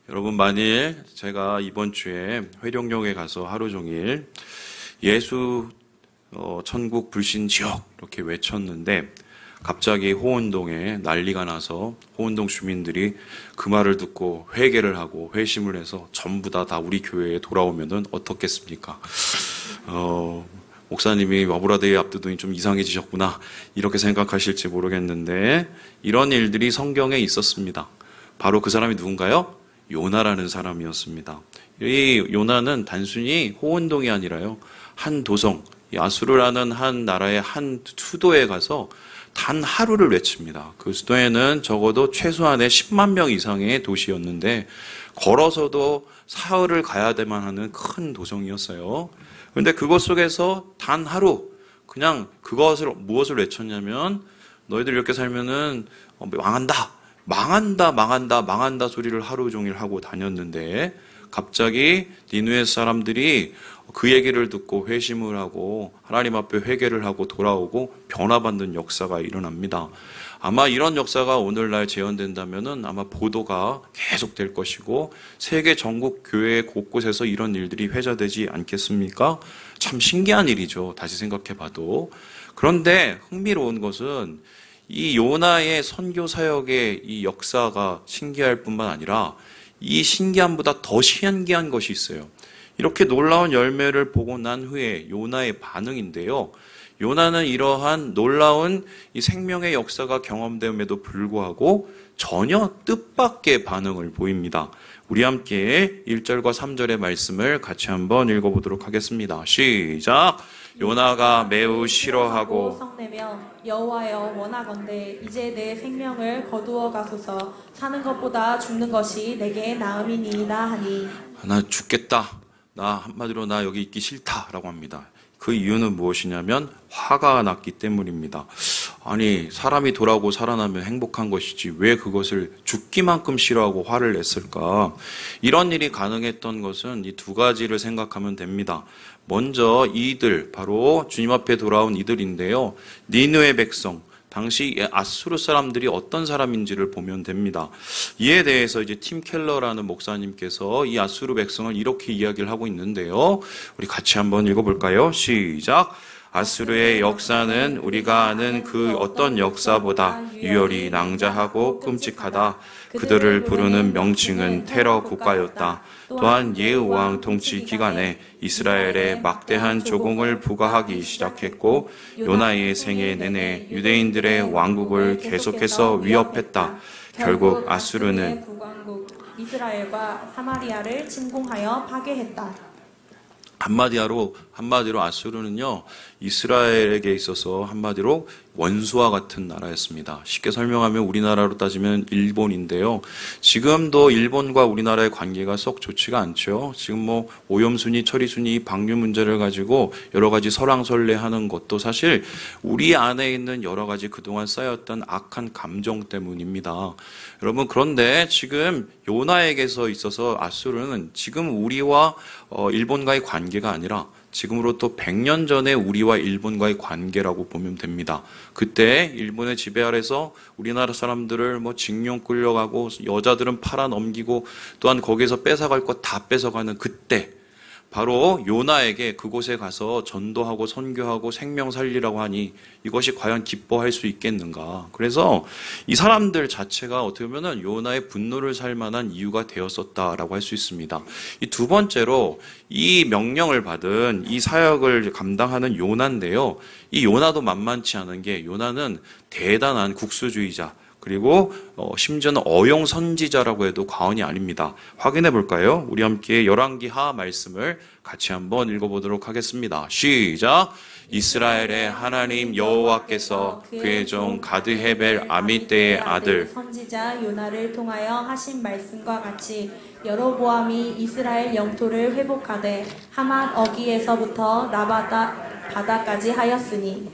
여러분, 만일 제가 이번 주에 회룡역에 가서 하루 종일 예수 천국 불신 지역 이렇게 외쳤는데 갑자기 호원동에 난리가 나서 호원동 주민들이 그 말을 듣고 회개를 하고 회심을 해서 전부 다 우리 교회에 돌아오면은 어떻겠습니까? 목사님이 와브라데이 앞두더니 좀 이상해지셨구나 이렇게 생각하실지 모르겠는데 이런 일들이 성경에 있었습니다. 바로 그 사람이 누군가요? 요나라는 사람이었습니다. 이 요나는 단순히 호원동이 아니라요, 한 도성, 아수르라는 한 나라의 한 수도에 가서 단 하루를 외칩니다. 그 수도에는 적어도 최소한의 10만 명 이상의 도시였는데 걸어서도 사흘을 가야 되만 하는 큰 도성이었어요. 그런데 그것 속에서 단 하루 그냥 무엇을 외쳤냐면 너희들 이렇게 살면은 망한다 소리를 하루 종일 하고 다녔는데 갑자기 니느웨 사람들이 그 얘기를 듣고 회심을 하고 하나님 앞에 회개를 하고 돌아오고 변화받는 역사가 일어납니다. 아마 이런 역사가 오늘날 재현된다면은 아마 보도가 계속될 것이고 세계 전국 교회 곳곳에서 이런 일들이 회자되지 않겠습니까? 참 신기한 일이죠. 다시 생각해 봐도. 그런데 흥미로운 것은 이 요나의 선교 사역의 이 역사가 신기할 뿐만 아니라 이 신기함보다 더 신기한 것이 있어요. 이렇게 놀라운 열매를 보고 난 후에 요나의 반응인데요. 요나는 이러한 놀라운 이 생명의 역사가 경험됨에도 불구하고 전혀 뜻밖의 반응을 보입니다. 우리 함께 1절과 3절의 말씀을 같이 한번 읽어보도록 하겠습니다. 시작! 요나가 매우 싫어하고 성내며 여호와여 원하건대 이제 내 생명을 거두어 가소서. 사는 것보다 죽는 것이 내게 나음이니이다 하니. 나 죽겠다. 한마디로 나 여기 있기 싫다라고 합니다. 그 이유는 무엇이냐면 화가 났기 때문입니다. 아니, 사람이 돌아오고 살아나면 행복한 것이지 왜 그것을 죽기만큼 싫어하고 화를 냈을까? 이런 일이 가능했던 것은 이 두 가지를 생각하면 됩니다. 먼저 이들, 바로 주님 앞에 돌아온 이들인데요. 니느웨 백성, 당시 아수르 사람들이 어떤 사람인지를 보면 됩니다. 이에 대해서 이제 팀 켈러라는 목사님께서 이 아수르 백성을 이렇게 이야기를 하고 있는데요. 우리 같이 한번 읽어볼까요? 시작! 아수르의 역사는 우리가 아는 그 어떤 역사보다 유혈이 낭자하고 끔찍하다. 그들을 부르는 명칭은 테러 국가였다. 또한 예후 왕 통치 기간에 이스라엘에 막대한 조공을 부과하기 시작했고 요나의 생애 내내 유대인들의 왕국을 계속해서 위협했다. 결국 아수르는 이스라엘과 사마리아를 침공하여 파괴했다. 한마디로 아수르는요, 이스라엘에게 있어서 한마디로 원수와 같은 나라였습니다. 쉽게 설명하면 우리나라로 따지면 일본인데요. 지금도 일본과 우리나라의 관계가 썩 좋지가 않죠. 지금 오염순위, 처리순위, 방류 문제를 가지고 여러 가지 설왕설래하는 것도 사실 우리 안에 있는 여러 가지 그동안 쌓였던 악한 감정 때문입니다. 여러분, 그런데 지금 요나에게서 있어서 아수르는 지금 우리와 일본과의 관계가 아니라 지금으로부터 100년 전에 우리와 일본과의 관계라고 보면 됩니다. 그때 일본의 지배 아래서 우리나라 사람들을 징용 끌려가고 여자들은 팔아 넘기고 또한 거기에서 뺏어갈 것 다 뺏어가는 그때 바로 요나에게 그곳에 가서 전도하고 선교하고 생명 살리라고 하니 이것이 과연 기뻐할 수 있겠는가. 그래서 이 사람들 자체가 어떻게 보면 요나의 분노를 살 만한 이유가 되었었다라고 할 수 있습니다. 이 두 번째로 이 명령을 받은 이 사역을 감당하는 요나인데요. 이 요나도 만만치 않은 게 요나는 대단한 국수주의자, 그리고 심지어는 어용 선지자라고 해도 과언이 아닙니다. 확인해 볼까요? 우리 함께 열왕기하 말씀을 같이 한번 읽어보도록 하겠습니다. 시작! 이스라엘의 하나님 여호와께서 그의 종 가드헤벨 아미떼의 아들 선지자 요나를 통하여 하신 말씀과 같이 여로보암이 이스라엘 영토를 회복하되 하맛 어기에서부터 라바다 바다까지 하였으니.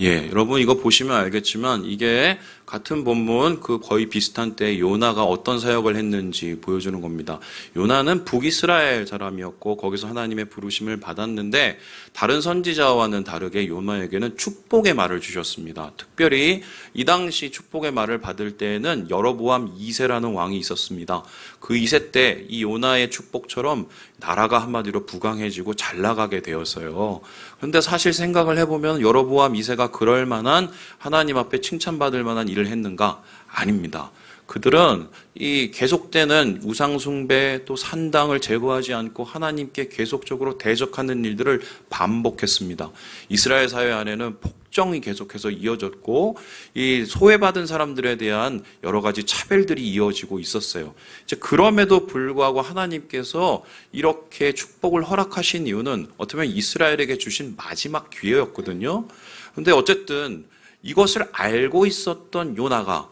예, 여러분 이거 보시면 알겠지만 이게 같은 본문 그 거의 비슷한 때 요나가 어떤 사역을 했는지 보여주는 겁니다. 요나는 북이스라엘 사람이었고 거기서 하나님의 부르심을 받았는데 다른 선지자와는 다르게 요나에게는 축복의 말을 주셨습니다. 특별히 이 당시 축복의 말을 받을 때에는 여로보암 2세라는 왕이 있었습니다. 그 2세 때 이 요나의 축복처럼 나라가 한마디로 부강해지고 잘 나가게 되었어요. 그런데 사실 생각을 해보면 여로보암 2세가 그럴 만한 하나님 앞에 칭찬받을 만한 일을 했는가? 아닙니다. 그들은 이 계속되는 우상숭배 또 산당을 제거하지 않고 하나님께 계속적으로 대적하는 일들을 반복했습니다. 이스라엘 사회 안에는 폭정이 계속해서 이어졌고 이 소외받은 사람들에 대한 여러 가지 차별들이 이어지고 있었어요. 이제 그럼에도 불구하고 하나님께서 이렇게 축복을 허락하신 이유는 어떻게 보면 이스라엘에게 주신 마지막 기회였거든요. 그런데 어쨌든 이것을 알고 있었던 요나가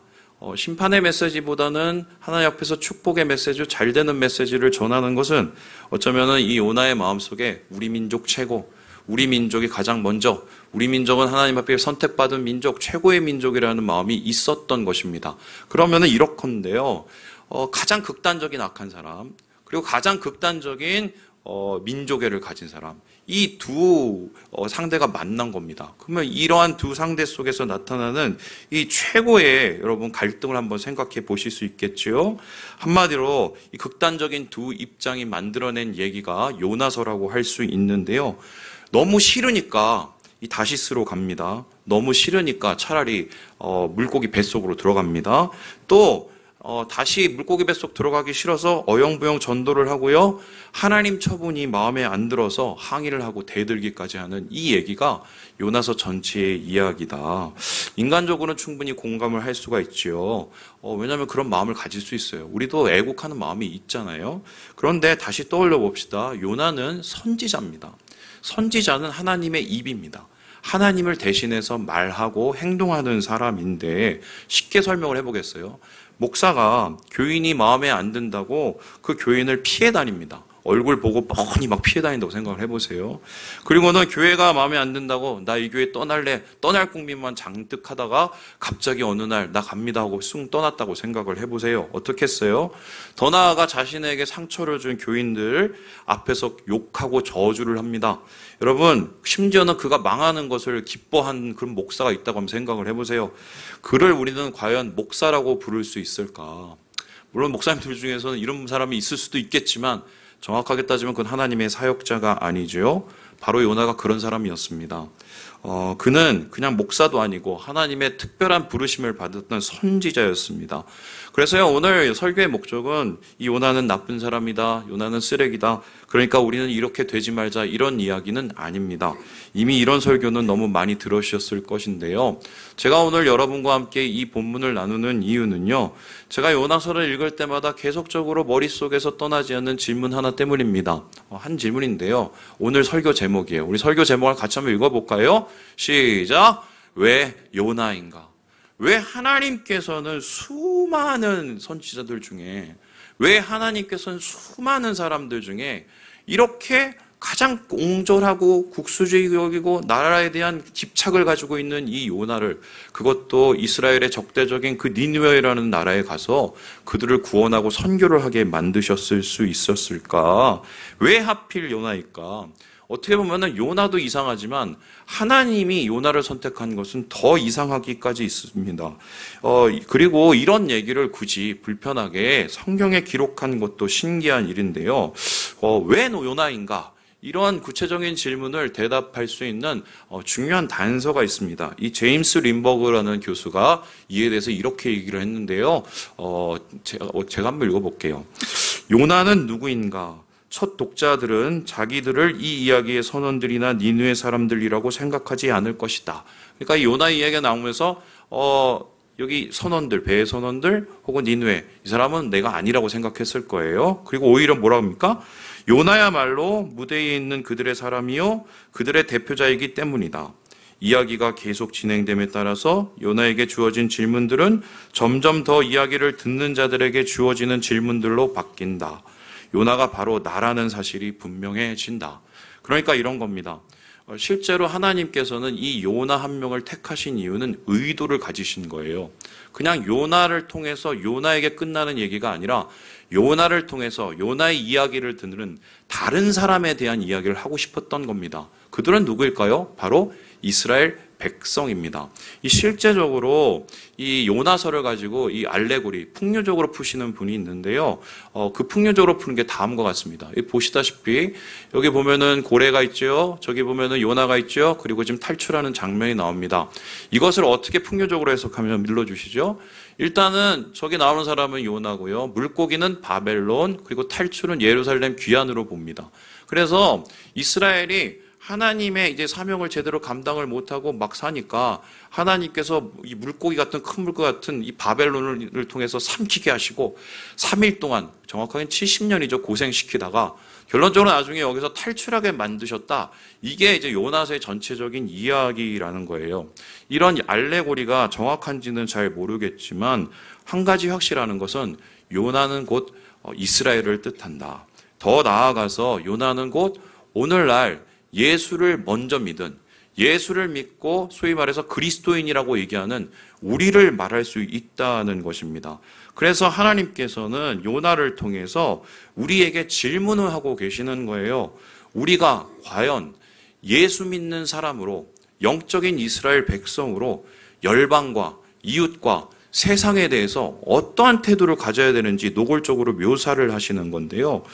심판의 메시지보다는 하나님 앞에서 축복의 메시지, 잘 되는 메시지를 전하는 것은 어쩌면은 이 요나의 마음속에 우리 민족 최고, 우리 민족이 가장 먼저, 우리 민족은 하나님 앞에 선택받은 민족, 최고의 민족이라는 마음이 있었던 것입니다. 그러면은 이렇건데요. 가장 극단적인 악한 사람, 그리고 가장 극단적인 민족애를 가진 사람, 이 두 상대가 만난 겁니다. 그러면 이러한 두 상대 속에서 나타나는 이 최고의 여러분 갈등을 한번 생각해 보실 수 있겠죠. 한마디로 이 극단적인 두 입장이 만들어낸 얘기가 요나서라고 할 수 있는데요. 너무 싫으니까 이 다시스로 갑니다. 너무 싫으니까 차라리 물고기 뱃속으로 들어갑니다. 또 다시 물고기 뱃속 들어가기 싫어서 어영부영 전도를 하고요. 하나님 처분이 마음에 안 들어서 항의를 하고 대들기까지 하는 이 얘기가 요나서 전체의 이야기다. 인간적으로는 충분히 공감을 할 수가 있지요. 왜냐하면 그런 마음을 가질 수 있어요. 우리도 애국하는 마음이 있잖아요. 그런데 다시 떠올려 봅시다. 요나는 선지자입니다. 선지자는 하나님의 입입니다. 하나님을 대신해서 말하고 행동하는 사람인데 쉽게 설명을 해보겠어요. 목사가 교인이 마음에 안 든다고 그 교인을 피해 다닙니다. 얼굴 보고 뻔히 막 피해 다닌다고 생각을 해보세요. 그리고는 교회가 마음에 안 든다고 나 이 교회 떠날래, 떠날 국민만 잔뜩 하다가 갑자기 어느 날 나 갑니다 하고 쑥 떠났다고 생각을 해보세요. 어떻게 했어요? 더 나아가 자신에게 상처를 준 교인들 앞에서 욕하고 저주를 합니다. 여러분, 심지어는 그가 망하는 것을 기뻐한 그런 목사가 있다고 한번 생각을 해보세요. 그를 우리는 과연 목사라고 부를 수 있을까? 물론 목사님들 중에서는 이런 사람이 있을 수도 있겠지만 정확하게 따지면 그건 하나님의 사역자가 아니죠. 바로 요나가 그런 사람이었습니다. 그는 그냥 목사도 아니고 하나님의 특별한 부르심을 받았던 선지자였습니다. 그래서요, 오늘 설교의 목적은 이 요나는 나쁜 사람이다, 요나는 쓰레기다, 그러니까 우리는 이렇게 되지 말자, 이런 이야기는 아닙니다. 이미 이런 설교는 너무 많이 들으셨을 것인데요. 제가 오늘 여러분과 함께 이 본문을 나누는 이유는요, 제가 요나서를 읽을 때마다 계속적으로 머릿속에서 떠나지 않는 질문 하나 때문입니다. 한 질문인데요. 오늘 설교 제목이에요. 우리 설교 제목을 같이 한번 읽어볼까요? 시작! 왜 요나인가? 왜 하나님께서는 수많은 선지자들 중에, 왜 하나님께서는 수많은 사람들 중에 이렇게 가장 옹졸하고 국수주의적이고 나라에 대한 집착을 가지고 있는 이 요나를, 그것도 이스라엘의 적대적인 그 니느웨라는 나라에 가서 그들을 구원하고 선교를 하게 만드셨을 수 있었을까? 왜 하필 요나일까? 어떻게 보면은 요나도 이상하지만 하나님이 요나를 선택한 것은 더 이상하기까지 있습니다. 그리고 이런 얘기를 굳이 불편하게 성경에 기록한 것도 신기한 일인데요. 왜 요나인가? 이러한 구체적인 질문을 대답할 수 있는 중요한 단서가 있습니다. 이 제임스 린버그라는 교수가 이에 대해서 이렇게 얘기를 했는데요. 제가 한번 읽어볼게요. 요나는 누구인가? 첫 독자들은 자기들을 이 이야기의 선원들이나 니느웨 사람들이라고 생각하지 않을 것이다. 그러니까 이 요나 이야기가 나오면서 여기 선원들, 배의 선원들 혹은 니느웨, 이 사람은 내가 아니라고 생각했을 거예요. 그리고 오히려 뭐라고 합니까? 요나야말로 무대에 있는 그들의 사람이요 그들의 대표자이기 때문이다. 이야기가 계속 진행됨에 따라서 요나에게 주어진 질문들은 점점 더 이야기를 듣는 자들에게 주어지는 질문들로 바뀐다. 요나가 바로 나라는 사실이 분명해진다. 그러니까 이런 겁니다. 실제로 하나님께서는 이 요나 한 명을 택하신 이유는 의도를 가지신 거예요. 그냥 요나를 통해서 요나에게 끝나는 얘기가 아니라 요나를 통해서 요나의 이야기를 듣는 다른 사람에 대한 이야기를 하고 싶었던 겁니다. 그들은 누구일까요? 바로 이스라엘 백성입니다. 이 실제적으로 이 요나서를 가지고 이 알레고리 풍류적으로 푸시는 분이 있는데요. 그 풍류적으로 푸는 게 다음과 같습니다. 보시다시피 여기 보면은 고래가 있죠. 저기 보면은 요나가 있죠. 그리고 지금 탈출하는 장면이 나옵니다. 이것을 어떻게 풍류적으로 해석하면 밀어주시죠. 일단은 저기 나오는 사람은 요나고요. 물고기는 바벨론, 그리고 탈출은 예루살렘 귀환으로 봅니다. 그래서 이스라엘이 하나님의 이제 사명을 제대로 감당을 못하고 막 사니까 하나님께서 이 물고기 같은 큰 물고기 같은 이 바벨론을 통해서 삼키게 하시고 3일 동안 정확하게는 70년이죠. 고생시키다가 결론적으로 나중에 여기서 탈출하게 만드셨다. 이게 이제 요나서의 전체적인 이야기라는 거예요. 이런 알레고리가 정확한지는 잘 모르겠지만 한 가지 확실한 것은 요나는 곧 이스라엘을 뜻한다. 더 나아가서 요나는 곧 오늘날 예수를 먼저 믿은, 예수를 믿고 소위 말해서 그리스도인이라고 얘기하는 우리를 말할 수 있다는 것입니다. 그래서 하나님께서는 요나를 통해서 우리에게 질문을 하고 계시는 거예요. 우리가 과연 예수 믿는 사람으로, 영적인 이스라엘 백성으로 열방과 이웃과 세상에 대해서 어떠한 태도를 가져야 되는지 노골적으로 묘사를 하시는 건데요.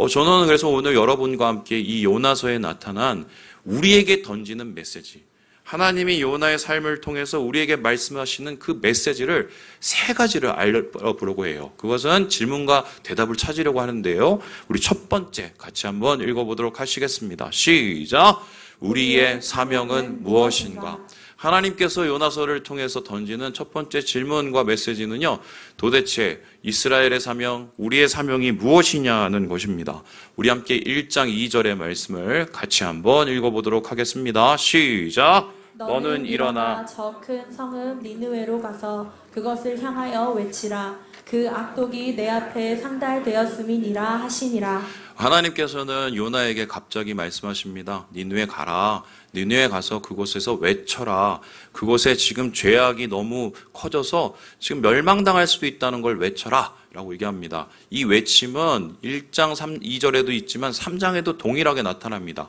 저는 그래서 오늘 여러분과 함께 이 요나서에 나타난 우리에게 던지는 메시지, 하나님이 요나의 삶을 통해서 우리에게 말씀하시는 그 메시지를 세 가지를 알아보려고 해요. 그것은 질문과 대답을 찾으려고 하는데요. 우리 첫 번째 같이 한번 읽어보도록 하시겠습니다. 시작! 우리의 사명은 무엇인가? 하나님께서 요나서를 통해서 던지는 첫 번째 질문과 메시지는요, 도대체 이스라엘의 사명, 우리의 사명이 무엇이냐는 것입니다. 우리 함께 1장 2절의 말씀을 같이 한번 읽어보도록 하겠습니다. 시작! 너는 일어나 저 큰 성읍 니느웨로 가서 그것을 향하여 외치라. 그 악독이 내 앞에 상달되었음이니라 하시니라. 하나님께서는 요나에게 갑자기 말씀하십니다. 니느웨 가라. 니느웨 가서 그곳에서 외쳐라. 그곳에 지금 죄악이 너무 커져서 지금 멸망당할 수도 있다는 걸 외쳐라 라고 얘기합니다. 이 외침은 1장 2절에도 있지만 3장에도 동일하게 나타납니다.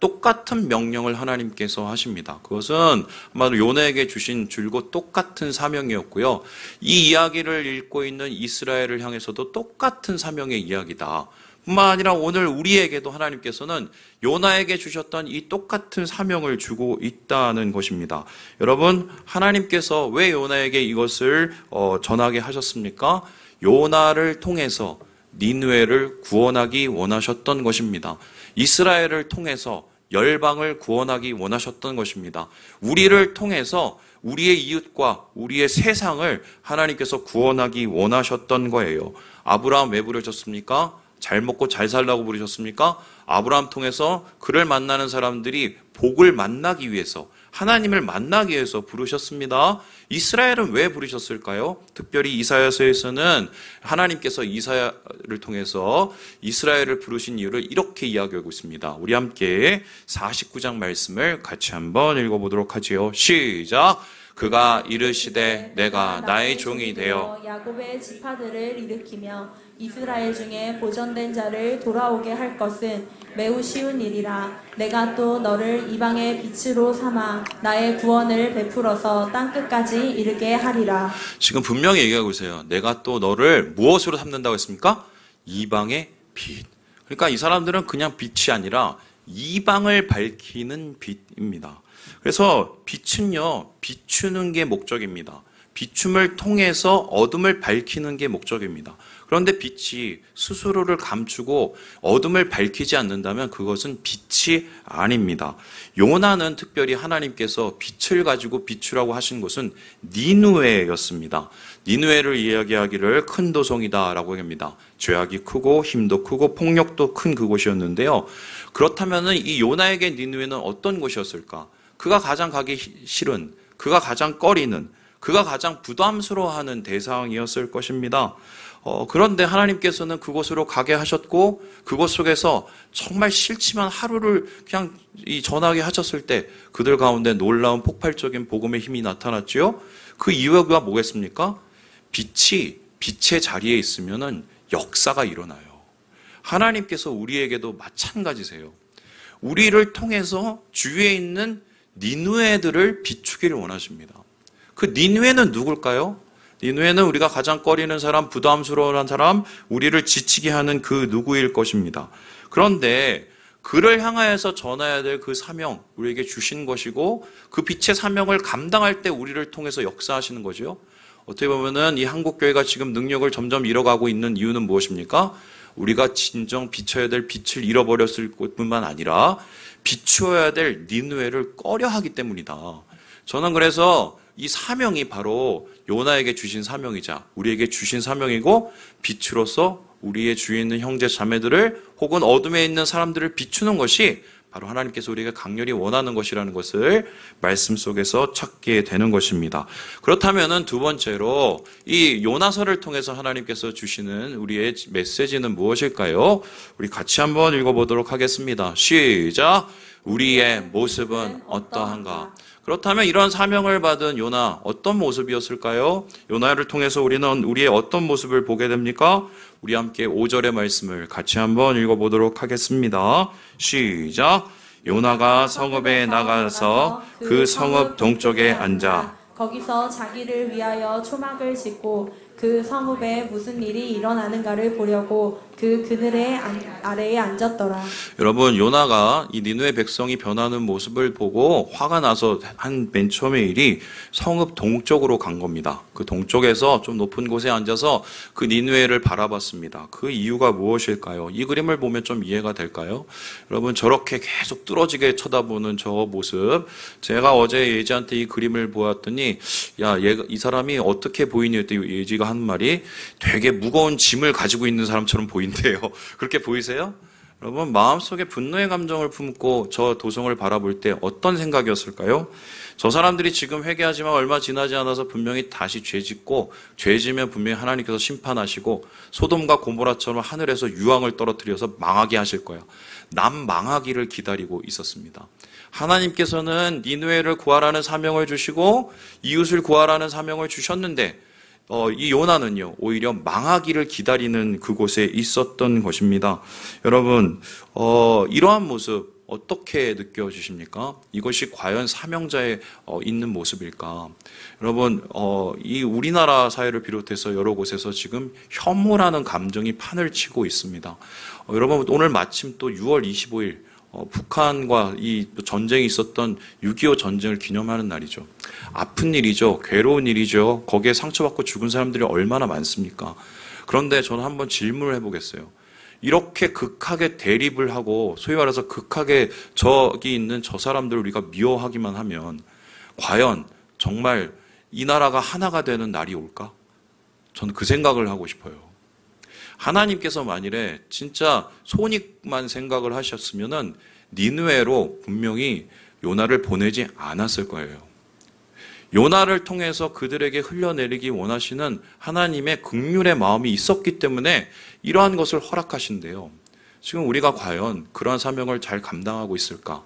똑같은 명령을 하나님께서 하십니다. 그것은 아마도 요나에게 주신 줄곧 똑같은 사명이었고요. 이 이야기를 읽고 있는 이스라엘을 향해서도 똑같은 사명의 이야기다. 뿐만 아니라 오늘 우리에게도 하나님께서는 요나에게 주셨던 이 똑같은 사명을 주고 있다는 것입니다. 여러분, 하나님께서 왜 요나에게 이것을 전하게 하셨습니까? 요나를 통해서 니느웨를 구원하기 원하셨던 것입니다. 이스라엘을 통해서 열방을 구원하기 원하셨던 것입니다. 우리를 통해서 우리의 이웃과 우리의 세상을 하나님께서 구원하기 원하셨던 거예요. 아브라함 왜 부르셨습니까? 잘 먹고 잘 살라고 부르셨습니까? 아브라함 통해서 그를 만나는 사람들이 복을 만나기 위해서, 하나님을 만나기 위해서 부르셨습니다. 이스라엘은 왜 부르셨을까요? 특별히 이사야서에서는 하나님께서 이사야를 통해서 이스라엘을 부르신 이유를 이렇게 이야기하고 있습니다. 우리 함께 49장 말씀을 같이 한번 읽어보도록 하지요. 시작! 그가 이르시되 내가 나의 종이 되어 야곱의 지파들을 일으키며 이스라엘 중에 보존된 자를 돌아오게 할 것은 매우 쉬운 일이라. 내가 또 너를 이방의 빛으로 삼아 나의 구원을 베풀어서 땅끝까지 이르게 하리라. 지금 분명히 얘기하고 있어요. 내가 또 너를 무엇으로 삼는다고 했습니까? 이방의 빛. 그러니까 이 사람들은 그냥 빛이 아니라 이방을 밝히는 빛입니다. 그래서 빛은요, 비추는 게 목적입니다. 비춤을 통해서 어둠을 밝히는 게 목적입니다. 그런데 빛이 스스로를 감추고 어둠을 밝히지 않는다면 그것은 빛이 아닙니다. 요나는 특별히 하나님께서 빛을 가지고 비추라고 하신 곳은 니느웨였습니다. 니느웨를 이야기하기를 큰 도성이다라고 합니다. 죄악이 크고 힘도 크고 폭력도 큰 그곳이었는데요. 그렇다면 이 요나에게 니느웨는 어떤 곳이었을까? 그가 가장 가기 싫은, 그가 가장 꺼리는, 그가 가장 부담스러워하는 대상이었을 것입니다. 그런데 하나님께서는 그곳으로 가게 하셨고 그곳 속에서 정말 싫지만 하루를 그냥 전하게 하셨을 때 그들 가운데 놀라운 폭발적인 복음의 힘이 나타났지요. 그 이유가 뭐겠습니까? 빛이 빛의 자리에 있으면은 역사가 일어나요. 하나님께서 우리에게도 마찬가지세요. 우리를 통해서 주위에 있는 니느웨들을 비추기를 원하십니다. 그 니느웨는 누굴까요? 니느웨는 우리가 가장 꺼리는 사람, 부담스러운 사람, 우리를 지치게 하는 그 누구일 것입니다. 그런데 그를 향하여서 전해야 될 그 사명, 우리에게 주신 것이고 그 빛의 사명을 감당할 때 우리를 통해서 역사하시는 거죠. 어떻게 보면은 이 한국교회가 지금 능력을 점점 잃어가고 있는 이유는 무엇입니까? 우리가 진정 비춰야 될 빛을 잃어버렸을 뿐만 아니라 비추어야 될 니느웨를 꺼려하기 때문이다. 저는 그래서 이 사명이 바로 요나에게 주신 사명이자 우리에게 주신 사명이고 빛으로서 우리의 주위에 있는 형제 자매들을 혹은 어둠에 있는 사람들을 비추는 것이 바로 하나님께서 우리가 강렬히 원하는 것이라는 것을 말씀 속에서 찾게 되는 것입니다. 그렇다면은 두 번째로 이 요나서를 통해서 하나님께서 주시는 우리의 메시지는 무엇일까요? 우리 같이 한번 읽어보도록 하겠습니다. 시작! 우리의 모습은 어떠한가? 그렇다면 이런 사명을 받은 요나 어떤 모습이었을까요? 요나를 통해서 우리는 우리의 어떤 모습을 보게 됩니까? 우리 함께 5절의 말씀을 같이 한번 읽어보도록 하겠습니다. 시작! 요나가 성읍에 나가서 그 성읍 동쪽에 앉아 거기서 자기를 위하여 초막을 짓고 그 성읍에 무슨 일이 일어나는가를 보려고 그 그늘의 아래에 앉았더라. 여러분, 요나가 이 니느웨 백성이 변하는 모습을 보고 화가 나서 한 맨 처음의 일이 성읍 동쪽으로 간 겁니다. 그 동쪽에서 좀 높은 곳에 앉아서 그 니느웨를 바라봤습니다. 그 이유가 무엇일까요? 이 그림을 보면 좀 이해가 될까요? 여러분, 저렇게 계속 뚫어지게 쳐다보는 저 모습, 제가 어제 예지한테 이 그림을 보았더니 이 사람이 어떻게 보이니 했더니 예지가 한 말이 되게 무거운 짐을 가지고 있는 사람처럼 보인대요. 그렇게 보이세요? 여러분, 마음속에 분노의 감정을 품고 저 도성을 바라볼 때 어떤 생각이었을까요? 저 사람들이 지금 회개하지만 얼마 지나지 않아서 분명히 다시 죄짓고 죄지면 분명히 하나님께서 심판하시고 소돔과 고모라처럼 하늘에서 유황을 떨어뜨려서 망하게 하실 거야. 남 망하기를 기다리고 있었습니다. 하나님께서는 니느웨를 구하라는 사명을 주시고 이웃을 구하라는 사명을 주셨는데 이 요나는요, 오히려 망하기를 기다리는 그곳에 있었던 것입니다. 여러분, 이러한 모습 어떻게 느껴지십니까? 이것이 과연 사명자의 있는 모습일까? 여러분, 이 우리나라 사회를 비롯해서 여러 곳에서 지금 혐오라는 감정이 판을 치고 있습니다. 여러분, 오늘 마침 또 6월 25일 북한과 이 전쟁이 있었던 6.25 전쟁을 기념하는 날이죠. 아픈 일이죠. 괴로운 일이죠. 거기에 상처받고 죽은 사람들이 얼마나 많습니까? 그런데 저는 한번 질문을 해보겠어요. 이렇게 극하게 대립을 하고 소위 말해서 극하게 저기 있는 저 사람들을 우리가 미워하기만 하면 과연 정말 이 나라가 하나가 되는 날이 올까? 저는 그 생각을 하고 싶어요. 하나님께서 만일에 진짜 손익만 생각을 하셨으면은 니느웨로 분명히 요나를 보내지 않았을 거예요. 요나를 통해서 그들에게 흘려내리기 원하시는 하나님의 긍휼의 마음이 있었기 때문에 이러한 것을 허락하신대요. 지금 우리가 과연 그러한 사명을 잘 감당하고 있을까?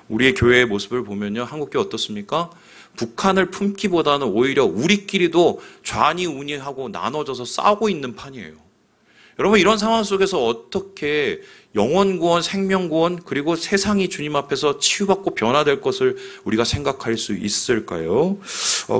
우리의 교회의 모습을 보면요, 한국교회 어떻습니까? 북한을 품기보다는 오히려 우리끼리도 좌니우니하고 나눠져서 싸우고 있는 판이에요. 여러분, 이런 상황 속에서 어떻게 영혼구원, 생명구원, 그리고 세상이 주님 앞에서 치유받고 변화될 것을 우리가 생각할 수 있을까요?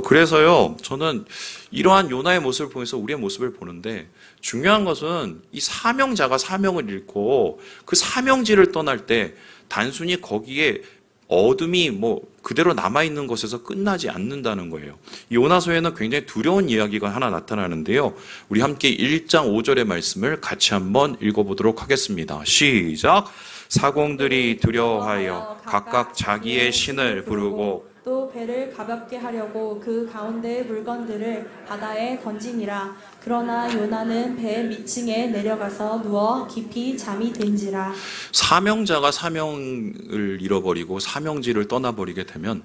그래서요, 저는 이러한 요나의 모습을 보면서 우리의 모습을 보는데 중요한 것은 이 사명자가 사명을 잃고 그 사명지를 떠날 때 단순히 거기에 어둠이 그대로 남아있는 것에서 끝나지 않는다는 거예요. 이 요나서에는 굉장히 두려운 이야기가 하나 나타나는데요. 우리 함께 1장 5절의 말씀을 같이 한번 읽어보도록 하겠습니다. 시작! 사공들이 두려워하여 각각 자기의 신을 부르고 또 배를 가볍게 하려고 그 가운데의 물건들을 바다에 던지니라. 그러나 요나는 배 밑층에 내려가서 누워 깊이 잠이 든지라. 사명자가 사명을 잃어버리고 사명지를 떠나버리게 되면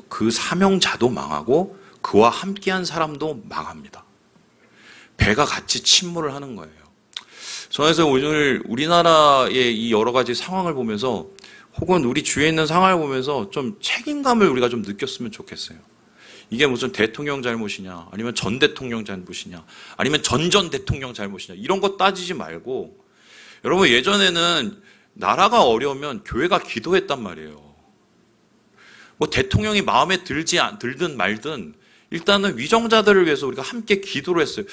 그 사명자도 망하고 그와 함께한 사람도 망합니다. 배가 같이 침몰을 하는 거예요. 그래서 오늘 우리나라의 이 여러 가지 상황을 보면서 혹은 우리 주위에 있는 상황을 보면서 좀 책임감을 우리가 좀 느꼈으면 좋겠어요. 이게 무슨 대통령 잘못이냐, 아니면 전 대통령 잘못이냐, 아니면 전 대통령 잘못이냐, 이런 거 따지지 말고, 여러분, 예전에는 나라가 어려우면 교회가 기도했단 말이에요. 뭐 대통령이 마음에 들든 말든 일단은 위정자들을 위해서 우리가 함께 기도를 했어요.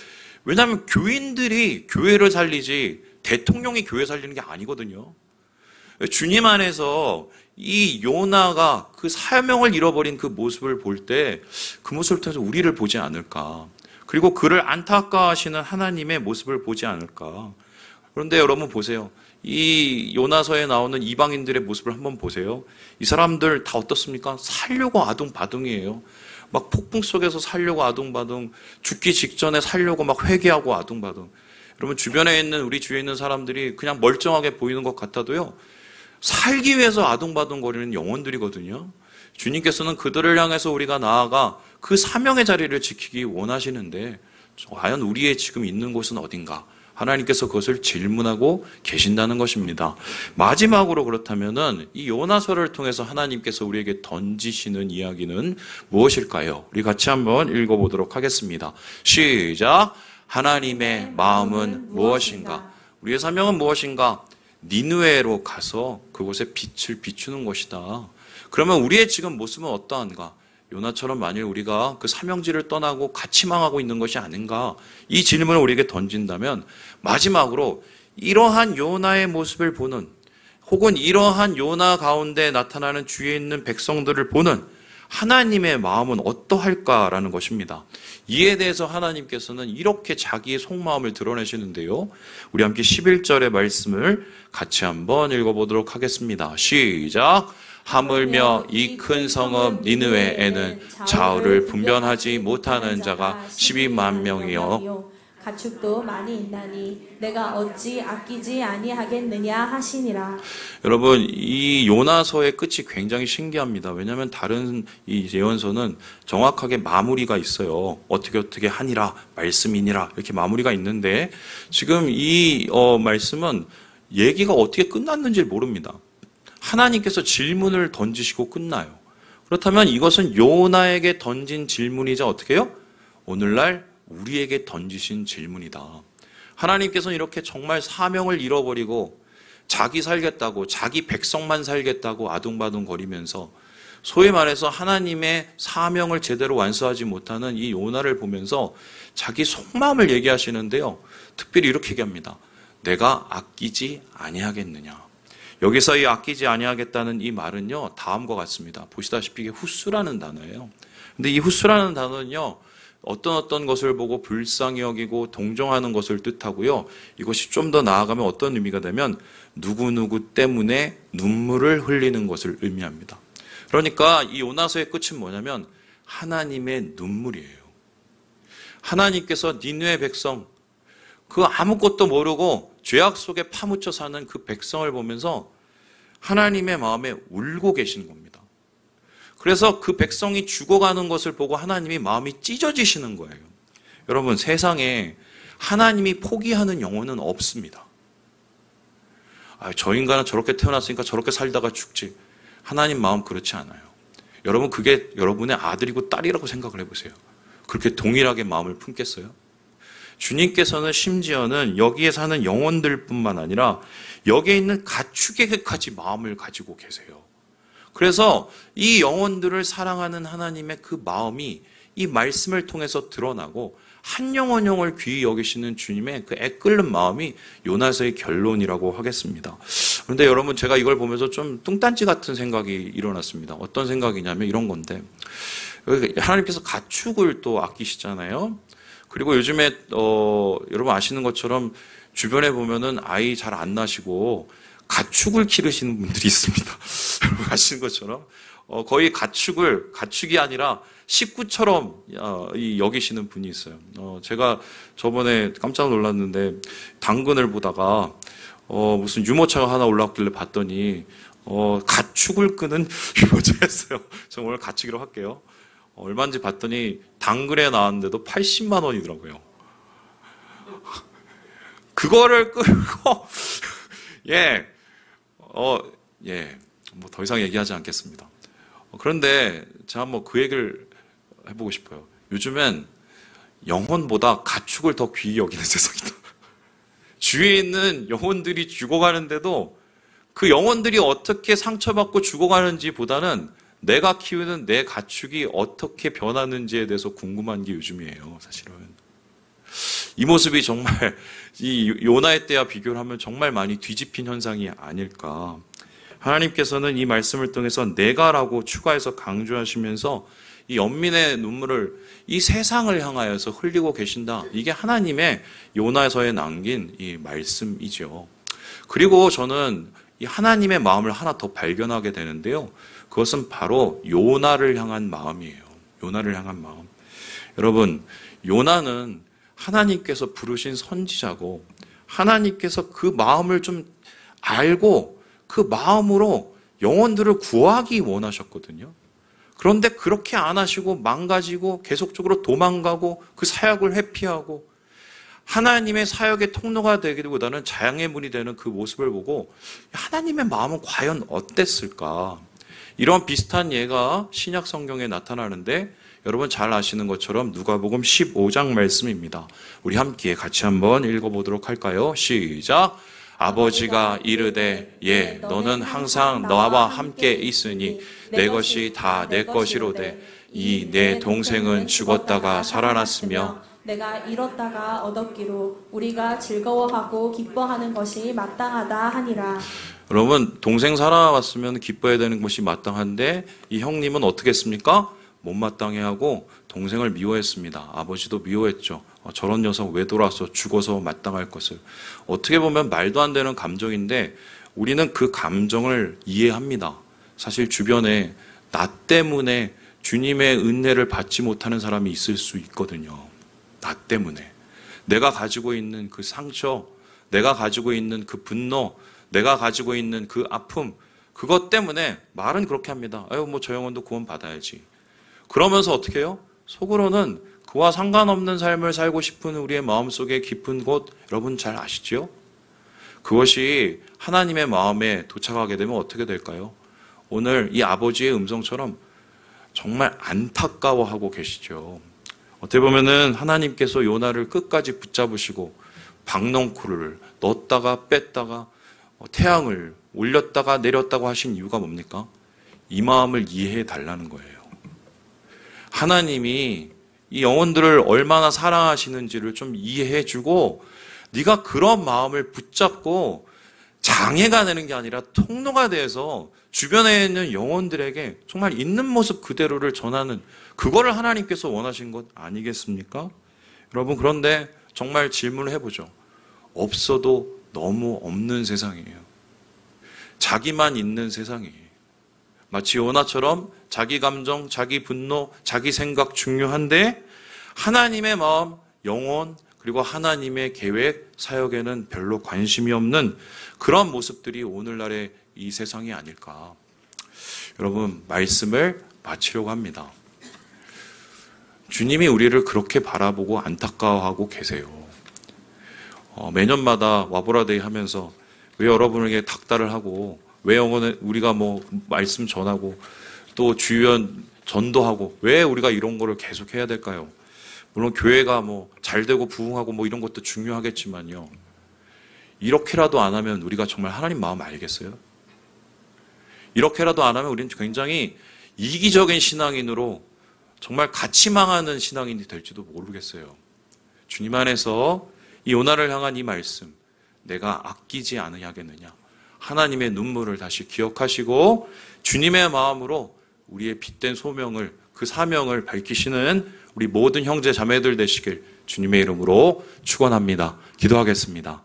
왜냐하면 교인들이 교회를 살리지 대통령이 교회 살리는 게 아니거든요. 주님 안에서 이 요나가 그 사명을 잃어버린 그 모습을 볼 때 그 모습을 통해서 우리를 보지 않을까. 그리고 그를 안타까워하시는 하나님의 모습을 보지 않을까. 그런데 여러분 보세요. 이 요나서에 나오는 이방인들의 모습을 한번 보세요. 이 사람들 다 어떻습니까? 살려고 아둥바둥이에요. 막 폭풍 속에서 살려고 아둥바둥, 죽기 직전에 살려고 막 회개하고 아둥바둥. 여러분 주변에 있는 우리 주위에 있는 사람들이 그냥 멀쩡하게 보이는 것 같아도요. 살기 위해서 아둥바둥거리는 영혼들이거든요. 주님께서는 그들을 향해서 우리가 나아가 그 사명의 자리를 지키기 원하시는데 과연 우리의 지금 있는 곳은 어딘가? 하나님께서 그것을 질문하고 계신다는 것입니다. 마지막으로 그렇다면은 이 요나서를 통해서 하나님께서 우리에게 던지시는 이야기는 무엇일까요? 우리 같이 한번 읽어보도록 하겠습니다. 시작! 하나님의 마음은 무엇인가? 우리의 사명은 무엇인가? 니느웨로 가서 그곳에 빛을 비추는 것이다. 그러면 우리의 지금 모습은 어떠한가? 요나처럼 만일 우리가 그 사명지를 떠나고 같이 망하고 있는 것이 아닌가? 이 질문을 우리에게 던진다면 마지막으로 이러한 요나의 모습을 보는 혹은 이러한 요나 가운데 나타나는 주위에 있는 백성들을 보는 하나님의 마음은 어떠할까라는 것입니다. 이에 대해서 하나님께서는 이렇게 자기의 속마음을 드러내시는데요. 우리 함께 11절의 말씀을 같이 한번 읽어보도록 하겠습니다. 시작! 하물며 이 큰 성읍 니느웨에는 좌우를 분별하지 못하는 자가 12만 명이요 가축도 많이 있나니 내가 어찌 아끼지 아니하겠느냐 하시니라. 여러분 이 요나서의 끝이 굉장히 신기합니다. 왜냐하면 다른 이 예언서는 정확하게 마무리가 있어요. 어떻게 하니라 말씀이니라 이렇게 마무리가 있는데 지금 이 말씀은 얘기가 어떻게 끝났는지 모릅니다. 하나님께서 질문을 던지시고 끝나요. 그렇다면 이것은 요나에게 던진 질문이자 어떻게 해요? 오늘날 우리에게 던지신 질문이다. 하나님께서는 이렇게 정말 사명을 잃어버리고 자기 살겠다고 자기 백성만 살겠다고 아둥바둥 거리면서 소위 말해서 하나님의 사명을 제대로 완수하지 못하는 이 요나를 보면서 자기 속마음을 얘기하시는데요. 특별히 이렇게 얘기합니다. 내가 아끼지 아니하겠느냐. 여기서 이 아끼지 아니하겠다는 이 말은요. 다음과 같습니다. 보시다시피 이게 후스라는 단어예요. 근데 이 후스라는 단어는요. 어떤 것을 보고 불쌍히 여기고 동정하는 것을 뜻하고요. 이것이 좀 더 나아가면 어떤 의미가 되면 누구누구 때문에 눈물을 흘리는 것을 의미합니다. 그러니까 이 요나서의 끝은 뭐냐면 하나님의 눈물이에요. 하나님께서 니느웨 백성, 그 아무것도 모르고 죄악 속에 파묻혀 사는 그 백성을 보면서 하나님의 마음에 울고 계시는 겁니다. 그래서 그 백성이 죽어가는 것을 보고 하나님이 마음이 찢어지시는 거예요. 여러분 세상에 하나님이 포기하는 영혼은 없습니다. 저 인간은 저렇게 태어났으니까 저렇게 살다가 죽지. 하나님 마음 그렇지 않아요. 여러분 그게 여러분의 아들이고 딸이라고 생각을 해보세요. 그렇게 동일하게 마음을 품겠어요? 주님께서는 심지어는 여기에 사는 영혼들뿐만 아니라 여기에 있는 가축에게까지 마음을 가지고 계세요. 그래서 이 영혼들을 사랑하는 하나님의 그 마음이 이 말씀을 통해서 드러나고 한 영혼 영을 귀히 여기시는 주님의 그 애끓는 마음이 요나서의 결론이라고 하겠습니다. 그런데 여러분 제가 이걸 보면서 좀 뚱딴지 같은 생각이 일어났습니다. 어떤 생각이냐면 이런 건데 하나님께서 가축을 또 아끼시잖아요. 그리고 요즘에 여러분 아시는 것처럼 주변에 보면은 아이 잘 안 낳으시고 가축을 기르시는 분들이 있습니다. 여러분 아시는 것처럼 거의 가축이 아니라 식구처럼 여기시는 분이 있어요. 제가 저번에 깜짝 놀랐는데 당근을 보다가 무슨 유모차가 하나 올라왔길래 봤더니 가축을 끄는 유모차였어요. 저 오늘 가축이라고 할게요. 얼마인지 봤더니 당근에 나왔는데도 80만 원이더라고요. 그거를 끌고 예, 뭐 더 이상 얘기하지 않겠습니다. 그런데 제가 한번 그 얘기를 해보고 싶어요. 요즘엔 영혼보다 가축을 더 귀히 여기는 세상이다. 주위에 있는 영혼들이 죽어가는데도 그 영혼들이 어떻게 상처받고 죽어가는지 보다는 내가 키우는 내 가축이 어떻게 변하는지에 대해서 궁금한 게 요즘이에요, 사실은. 이 모습이 정말 이 요나의 때와 비교를 하면 정말 많이 뒤집힌 현상이 아닐까. 하나님께서는 이 말씀을 통해서 내가라고 추가해서 강조하시면서 이 연민의 눈물을 이 세상을 향하여서 흘리고 계신다. 이게 하나님의 요나서에 남긴 이 말씀이죠. 그리고 저는 이 하나님의 마음을 하나 더 발견하게 되는데요. 그것은 바로 요나를 향한 마음이에요. 요나를 향한 마음. 여러분, 요나는 하나님께서 부르신 선지자고 하나님께서 그 마음을 좀 알고 그 마음으로 영혼들을 구하기 원하셨거든요. 그런데 그렇게 안 하시고 망가지고 계속적으로 도망가고 그 사역을 회피하고 하나님의 사역의 통로가 되기보다는 장애물이 되는 그 모습을 보고 하나님의 마음은 과연 어땠을까? 이런 비슷한 예가 신약 성경에 나타나는데 여러분 잘 아시는 것처럼 누가복음 15장 말씀입니다. 우리 함께 같이 한번 읽어보도록 할까요? 시작! 아버지가 이르되 너는 항상 나와 함께 있으니 내 것이 다 내 것이로되 이 내 동생은 죽었다가 살아났으며 내가 잃었다가 얻었기로 우리가 즐거워하고 기뻐하는 것이 마땅하다 하니라. 여러분, 동생 살아왔으면 기뻐해야 되는 것이 마땅한데 이 형님은 어떻게 했습니까? 못마땅해하고 동생을 미워했습니다. 아버지도 미워했죠. 저런 녀석 왜 돌아왔어? 죽어서 마땅할 것을. 어떻게 보면 말도 안 되는 감정인데 우리는 그 감정을 이해합니다. 사실 주변에 나 때문에 주님의 은혜를 받지 못하는 사람이 있을 수 있거든요. 나 때문에. 내가 가지고 있는 그 상처, 내가 가지고 있는 그 분노, 내가 가지고 있는 그 아픔, 그것 때문에 말은 그렇게 합니다. 아유, 뭐 저 영혼도 구원 받아야지. 그러면서 어떻게 해요? 속으로는 그와 상관없는 삶을 살고 싶은 우리의 마음속에 깊은 곳, 여러분 잘 아시죠? 그것이 하나님의 마음에 도착하게 되면 어떻게 될까요? 오늘 이 아버지의 음성처럼 정말 안타까워하고 계시죠. 어떻게 보면은 하나님께서 요나를 끝까지 붙잡으시고 박넝쿨을 넣었다가 뺐다가 태양을 올렸다가 내렸다고 하신 이유가 뭡니까? 이 마음을 이해해 달라는 거예요. 하나님이 이 영혼들을 얼마나 사랑하시는지를 좀 이해해 주고 네가 그런 마음을 붙잡고 장애가 되는 게 아니라 통로가 돼서 주변에 있는 영혼들에게 정말 있는 모습 그대로를 전하는 그거를 하나님께서 원하신 것 아니겠습니까? 여러분, 그런데 정말 질문을 해보죠. 없어도 너무 없는 세상이에요. 자기만 있는 세상이에요. 마치 요나처럼 자기 감정, 자기 분노, 자기 생각 중요한데 하나님의 마음, 영혼, 그리고 하나님의 계획, 사역에는 별로 관심이 없는 그런 모습들이 오늘날의 이 세상이 아닐까. 여러분, 말씀을 마치려고 합니다. 주님이 우리를 그렇게 바라보고 안타까워하고 계세요. 매년마다 와보라데이 하면서 왜 여러분에게 닥달을 하고 왜 우리가 뭐 말씀 전하고 또 주연 전도하고 왜 우리가 이런 거를 계속 해야 될까요? 물론 교회가 뭐 잘 되고 부흥하고 뭐 이런 것도 중요하겠지만요. 이렇게라도 안 하면 우리가 정말 하나님 마음 알겠어요? 이렇게라도 안 하면 우리는 굉장히 이기적인 신앙인으로 정말 같이 망하는 신앙인이 될지도 모르겠어요. 주님 안에서 이 요나를 향한 이 말씀, 내가 아끼지 않으야겠느냐. 하나님의 눈물을 다시 기억하시고 주님의 마음으로 우리의 빛된 소명을, 그 사명을 밝히시는 우리 모든 형제 자매들 되시길 주님의 이름으로 축원합니다. 기도하겠습니다.